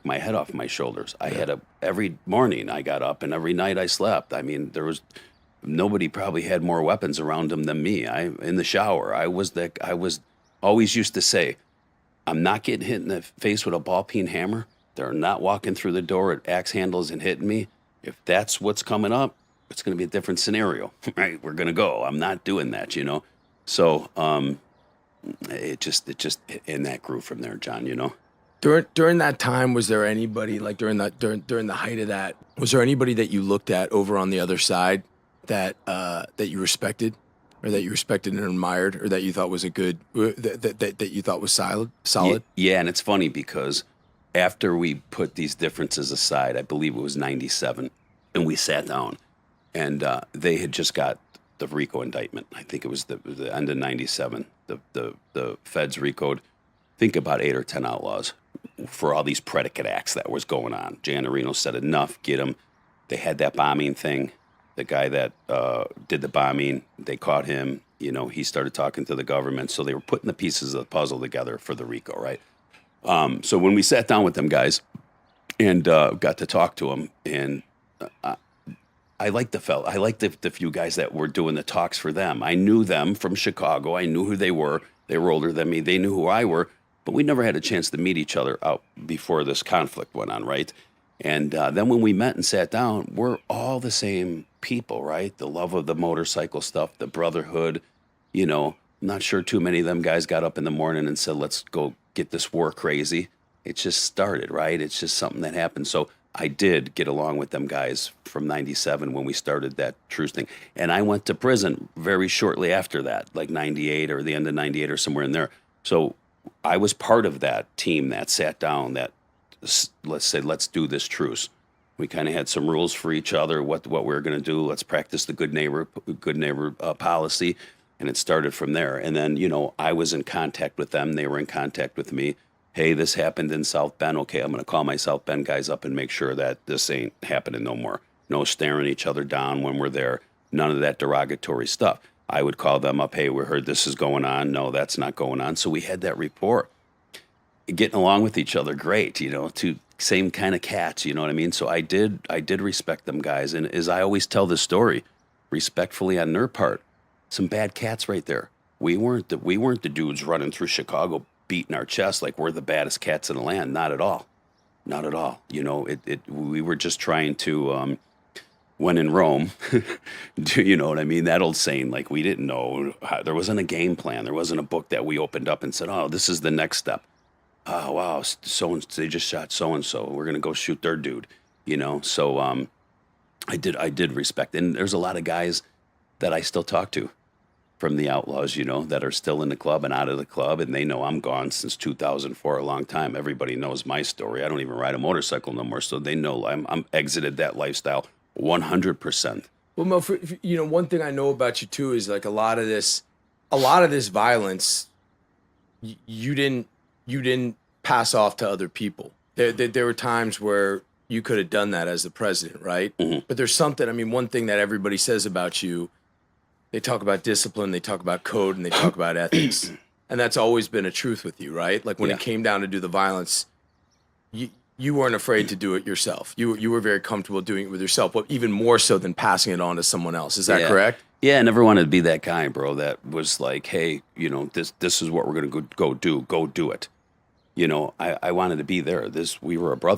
my head off my shoulders. I had every morning I got up and every night I slept. I mean, there was nobody probably had more weapons around them than me. In the shower, I was always used to say, I'm not getting hit in the face with a ball peen hammer. They're not walking through the door at axe handles and hitting me. If that's what's coming up, it's going to be a different scenario, right? We're going to go. I'm not doing that, you know? So, it just, and that grew from there, John, you know? During that time, was there anybody like during the height of that? Was there anybody that you looked at over on the other side that that you respected, or that you respected and admired, or that you thought was a good that you thought was solid? Yeah, and it's funny because after we put these differences aside, I believe it was 97, and we sat down, and they had just got the RICO indictment. I think it was the end of 97. The feds RICO'd, think about 8 or 10 outlaws for all these predicate acts that was going on. Jan Areno said, enough, get them. They had that bombing thing. The guy that did the bombing, they caught him. You know, he started talking to the government. So they were putting the pieces of the puzzle together for the RICO, right? So when we sat down with them guys and got to talk to them, and I liked I liked the few guys that were doing the talks for them. I knew them from Chicago. I knew who they were. They were older than me. They knew who I were. But we never had a chance to meet each other out before this conflict went on, right? And then when we met and sat down, we're all the same people, right? The love of the motorcycle stuff, the brotherhood. You know, I'm not sure too many of them guys got up in the morning and said, let's go get this war crazy. It just started, right? It's just something that happened. So I did get along with them guys from 97 when we started that Truce thing. And I went to prison very shortly after that, like 98 or the end of 98 or somewhere in there. So I was part of that team that sat down, that let's say, let's do this truce. We kind of had some rules for each other, what we were going to do. Let's practice the good neighbor policy. And it started from there. And then, you know, I was in contact with them. They were in contact with me. Hey, this happened in South Bend. Okay, I'm going to call my South Bend guys up and make sure that this ain't happening no more. No staring each other down when we're there. None of that derogatory stuff. I would call them up. Hey, we heard this is going on. No, that's not going on. So we had that rapport. Getting along with each other, great. You know, two same kind of cats. You know what I mean? So I did respect them guys. And as I always tell this story, respectfully on their part, some bad cats right there. We weren't the dudes running through Chicago beating our chest like we're the baddest cats in the land. Not at all. Not at all. You know, we were just trying to, when in Rome, you know what I mean? That old saying, like we didn't know, there wasn't a game plan. There wasn't a book that we opened up and said, oh, this is the next step. Oh, wow, they just shot so-and-so. We're going to go shoot their dude, you know? So I did respect. And there's a lot of guys that I still talk to from the Outlaws, you know, that are still in the club and out of the club, and they know I'm gone since 2004, a long time. Everybody knows my story. I don't even ride a motorcycle no more, so they know I'm exited that lifestyle 100%. Well, Mo, you know, one thing I know about you too is like a lot of this violence, you didn't pass off to other people. There were times where you could have done that as the president, right? Mm-hmm. But there's something. I mean, one thing that everybody says about you. They talk about discipline, they talk about code, and they talk about ethics. And that's always been a truth with you, right? Like when it came down to do the violence, you weren't afraid to do it yourself. You were very comfortable doing it with yourself, but even more so than passing it on to someone else. Is that correct? Yeah, I never wanted to be that guy, bro, that was like, hey, you know, this is what we're going to go do it. You know, I wanted to be there. We were a brother.